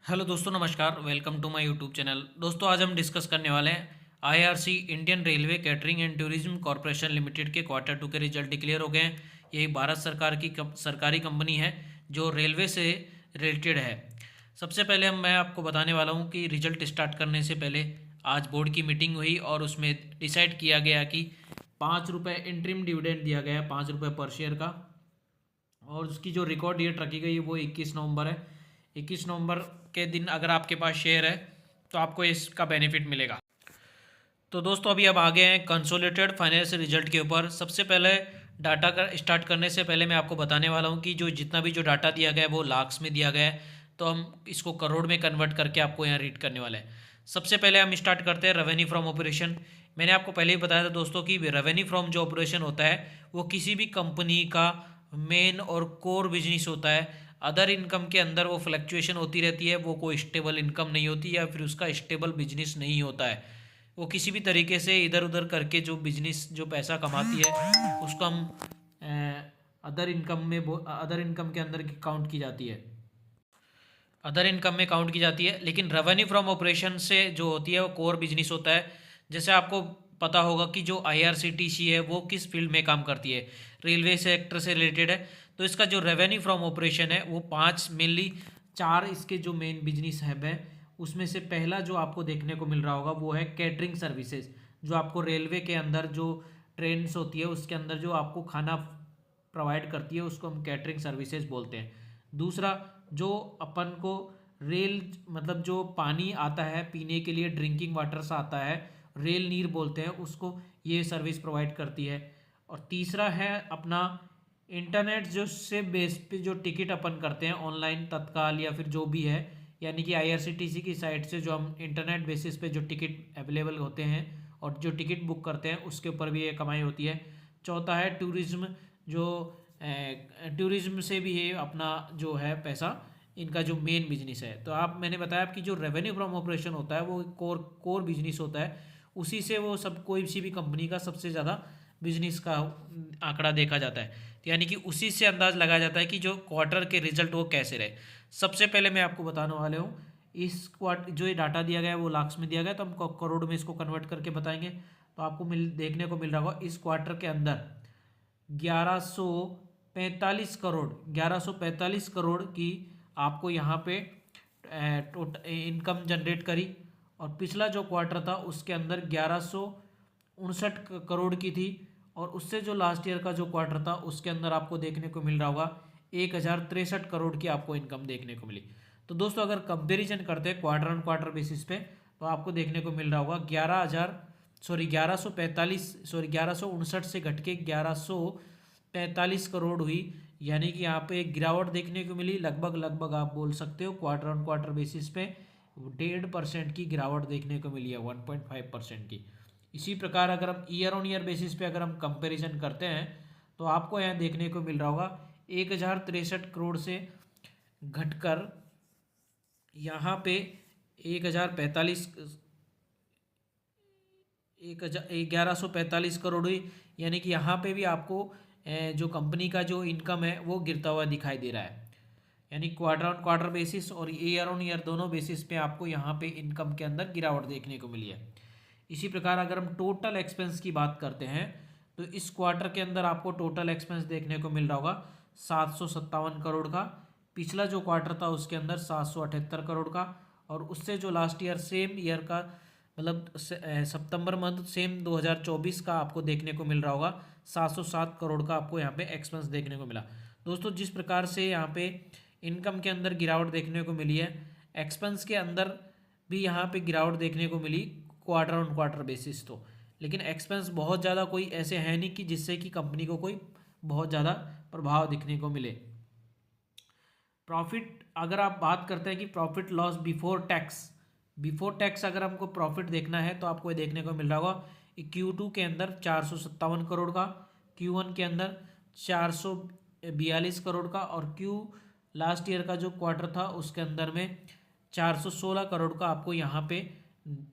Hello दोस्तों, नमस्कार। Welcome to my YouTube channel. दोस्तों, आज हम डिस्कस करने वाले हैं IRC Indian Railway Catering and Tourism Corporation Limited के क्वार्टर टू के रिजल्ट डिक्लेयर हो गए हैं। ये भारत सरकार की सरकारी कंपनी है जो रेलवे से रिलेटेड है। सबसे पहले मैं आपको बताने वाला हूँ कि रिजल्ट स्टार्ट करने से पहले आज बोर्ड की मीटिंग हुई और उसमें डिसाइड किया गया कि ₹5 इंटरिम डिविडेंड दिया गया है, ₹5 पर शेयर का। और उसकी जो रिकॉर्ड डेट रखी गई है वो 21 नवंबर है। 21 नवंबर के दिन अगर आपके पास शेयर है तो आपको इसका बेनिफिट मिलेगा। तो दोस्तों, अभी अब आगे हैं कंसोलिडेटेड फाइनेंशियल रिजल्ट के ऊपर। सबसे पहले डाटा का स्टार्ट करने से पहले मैं आपको बताने वाला हूँ कि जो जितना भी जो डाटा दिया गया है वो लाख्स में दिया गया है, तो हम इसको करोड़ में कन्वर्ट करके आपको यहाँ रीड करने वाले हैं। सबसे पहले हम स्टार्ट करते हैं रेवेन्यू फ्रॉम ऑपरेशन। मैंने आपको पहले ही बताया था दोस्तों कि रेवेन्यू फ्रॉम जो ऑपरेशन होता है वो किसी भी कंपनी का मेन और कोर बिजनेस होता है। अदर इनकम के अंदर वो फ्लक्चुएशन होती रहती है, वो कोई स्टेबल इनकम नहीं होती या फिर उसका स्टेबल बिजनेस नहीं होता है। वो किसी भी तरीके से इधर उधर करके जो बिजनेस जो पैसा कमाती है उसको हम अदर इनकम के अंदर काउंट की जाती है, अदर इनकम में काउंट की जाती है। लेकिन रेवेन्यू फ्रॉम ऑपरेशन से जो होती है वो कोर बिजनेस होता है। जैसे आपको पता होगा कि जो आईआरसीटीसी है वो किस फील्ड में काम करती है, रेलवे सेक्टर से रिलेटेड है। तो इसका जो रेवेन्यू फ्रॉम ऑपरेशन है वो पाँच मेनली चार इसके जो मेन बिजनेस हब है उसमें से पहला जो आपको देखने को मिल रहा होगा वो है कैटरिंग सर्विसेज। जो आपको रेलवे के अंदर जो ट्रेन्स होती है उसके अंदर जो आपको खाना प्रोवाइड करती है उसको हम कैटरिंग सर्विसेज बोलते हैं। दूसरा, जो अपन को रेल मतलब जो पानी आता है पीने के लिए, ड्रिंकिंग वाटर्स आता है, रेल नीर बोलते हैं उसको, ये सर्विस प्रोवाइड करती है। और तीसरा है अपना इंटरनेट जो से बेस पे जो टिकट अपन करते हैं ऑनलाइन, तत्काल या फिर जो भी है, यानी कि आईआरसीटीसी की साइट से जो हम इंटरनेट बेसिस पे जो टिकट अवेलेबल होते हैं और जो टिकट बुक करते हैं उसके ऊपर भी ये कमाई होती है। चौथा है टूरिज्म। जो टूरिज्म से भी ये अपना जो है पैसा, इनका जो मेन बिजनेस है। तो आप मैंने बताया आपकी जो रेवेन्यू फ्रॉम ऑपरेशन होता है वो कोर कोर बिजनेस होता है। उसी से वो सब कोई सी भी कंपनी का सबसे ज़्यादा बिजनेस का आंकड़ा देखा जाता है। तो यानी कि उसी से अंदाज लगाया जाता है कि जो क्वार्टर के रिजल्ट वो कैसे रहे। सबसे पहले मैं आपको बताने वाले हूँ, इस क्वार्टर जो ये डाटा दिया गया है वो लाख्स में दिया गया है, तो हम करोड़ में इसको कन्वर्ट करके बताएंगे। तो आपको देखने को मिल रहा होगा इस क्वार्टर के अंदर 1145 करोड़ की आपको यहाँ पे टोटल इनकम जनरेट करी। और पिछला जो क्वार्टर था उसके अंदर 1159 करोड़ की थी। और उससे जो लास्ट ईयर का जो क्वार्टर था उसके अंदर आपको देखने को मिल रहा होगा 1063 करोड़ की आपको इनकम देखने को मिली। तो दोस्तों, अगर कंपेरिजन करते हैं क्वार्टर ऑन क्वार्टर बेसिस पे तो आपको देखने को मिल रहा होगा 1159 से घट के 1145 करोड़ हुई। यानी कि यहाँ पे एक गिरावट देखने को मिली, लगभग लगभग आप बोल सकते हो क्वार्टर ऑन क्वार्टर बेसिस पे 1.5% की गिरावट देखने को मिली है, 1.5% की। इसी प्रकार अगर हम ईयर ऑन ईयर बेसिस पे अगर हम कंपैरिजन करते हैं तो आपको यहाँ देखने को मिल रहा होगा 1063 करोड़ से घटकर यहाँ पे 1045 1145 करोड़ हुई। यानी कि यहाँ पे भी आपको जो कंपनी का जो इनकम है वो गिरता हुआ दिखाई दे रहा है। यानी क्वार्टर ऑन क्वार्टर बेसिस और ईयर ऑन ईयर दोनों बेसिस पे आपको यहाँ पे इनकम के अंदर गिरावट देखने को मिली है। इसी प्रकार अगर हम टोटल एक्सपेंस की बात करते हैं तो इस क्वार्टर के अंदर आपको टोटल एक्सपेंस देखने को मिल रहा होगा 757 करोड़ का। पिछला जो क्वार्टर था उसके अंदर 778 करोड़ का। और उससे जो लास्ट ईयर सेम ईयर का मतलब सितंबर मंथ सेम 2024 का आपको देखने को मिल रहा होगा 707 करोड़ का आपको यहाँ पे एक्सपेंस देखने को मिला। दोस्तों, जिस प्रकार से यहाँ पे इनकम के अंदर गिरावट देखने को मिली है, एक्सपेंस के अंदर भी यहाँ पे गिरावट देखने को मिली क्वार्टर ऑन क्वार्टर बेसिस। तो लेकिन एक्सपेंस बहुत ज़्यादा कोई ऐसे है नहीं कि जिससे कि कंपनी को कोई बहुत ज़्यादा प्रभाव दिखने को मिले। प्रॉफिट अगर आप बात करते हैं कि प्रॉफिट लॉस बिफोर टैक्स अगर हमको प्रॉफिट देखना है तो आपको ये देखने को मिल रहा होगा Q2 के अंदर 457 करोड़ का, Q1 के अंदर 442 करोड़ का, और लास्ट ईयर का जो क्वार्टर था उसके अंदर में 416 करोड़ का आपको यहाँ पे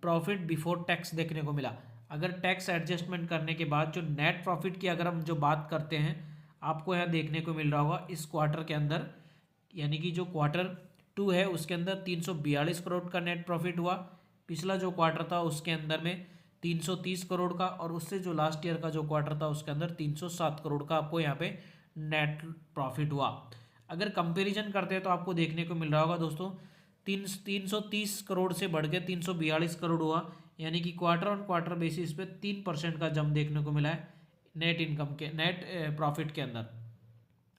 प्रॉफिट बिफोर टैक्स देखने को मिला। अगर टैक्स एडजस्टमेंट करने के बाद जो नेट प्रॉफिट की अगर हम जो बात करते हैं आपको यहाँ देखने को मिल रहा होगा इस क्वार्टर के अंदर, यानी कि जो क्वार्टर टू है उसके अंदर 342 करोड़ का नेट प्रॉफिट हुआ। पिछला जो क्वार्टर था उसके अंदर में 330 करोड़ का, और उससे जो लास्ट ईयर का जो क्वार्टर था उसके अंदर 307 करोड़ का आपको यहाँ पे नेट प्रॉफिट हुआ। अगर कंपैरिजन करते हैं तो आपको देखने को मिल रहा होगा दोस्तों 330 करोड़ से बढ़ के 342 करोड़ हुआ, यानी कि क्वार्टर ऑन क्वार्टर बेसिस पे 3% का जंप देखने को मिला है नेट इनकम के, नेट प्रॉफिट के अंदर।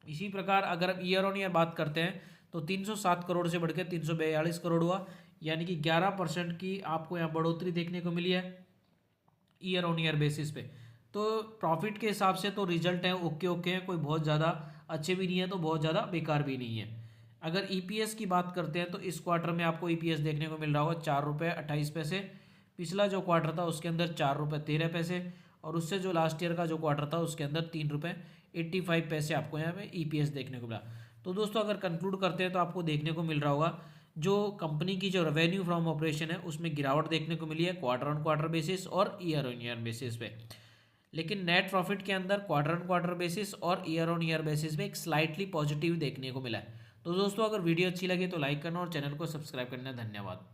इसी प्रकार अगर अब ईयर ऑन ईयर बात करते हैं तो 307 करोड़ से बढ़ के 342 करोड़ हुआ, यानी कि 11% की आपको यहाँ बढ़ोतरी देखने को मिली है ईयर ऑन ईयर बेसिस पे। तो प्रॉफिट के हिसाब से तो रिजल्ट है ओके ओके हैं, कोई बहुत ज़्यादा अच्छे भी नहीं है तो बहुत ज़्यादा बेकार भी नहीं है। अगर ईपीएस की बात करते हैं तो इस क्वार्टर में आपको ईपीएस देखने को मिल रहा होगा 4 रुपये 28 पैसे। पिछला जो क्वार्टर था उसके अंदर 4 रुपये 13 पैसे, और उससे जो लास्ट ईयर का जो क्वार्टर था उसके अंदर 3 रुपये 85 पैसे आपको यहाँ पे ईपीएस देखने को मिला। तो दोस्तों अगर कंक्लूड करते हैं तो आपको देखने को मिल रहा होगा जो कंपनी की जो रेवेन्यू फ्रॉम ऑपरेशन है उसमें गिरावट देखने को मिली है क्वार्टर ऑन क्वार्टर बेसिस और ईयर ऑन ईयर बेसिस पे। लेकिन नेट प्रॉफिट के अंदर क्वार्टर ऑन क्वार्टर बेसिस और ईयर ऑन ईयर बेसिस पे एक स्लाइटली पॉजिटिव देखने को मिला है। तो दोस्तों अगर वीडियो अच्छी लगे तो लाइक करना और चैनल को सब्सक्राइब करना। धन्यवाद।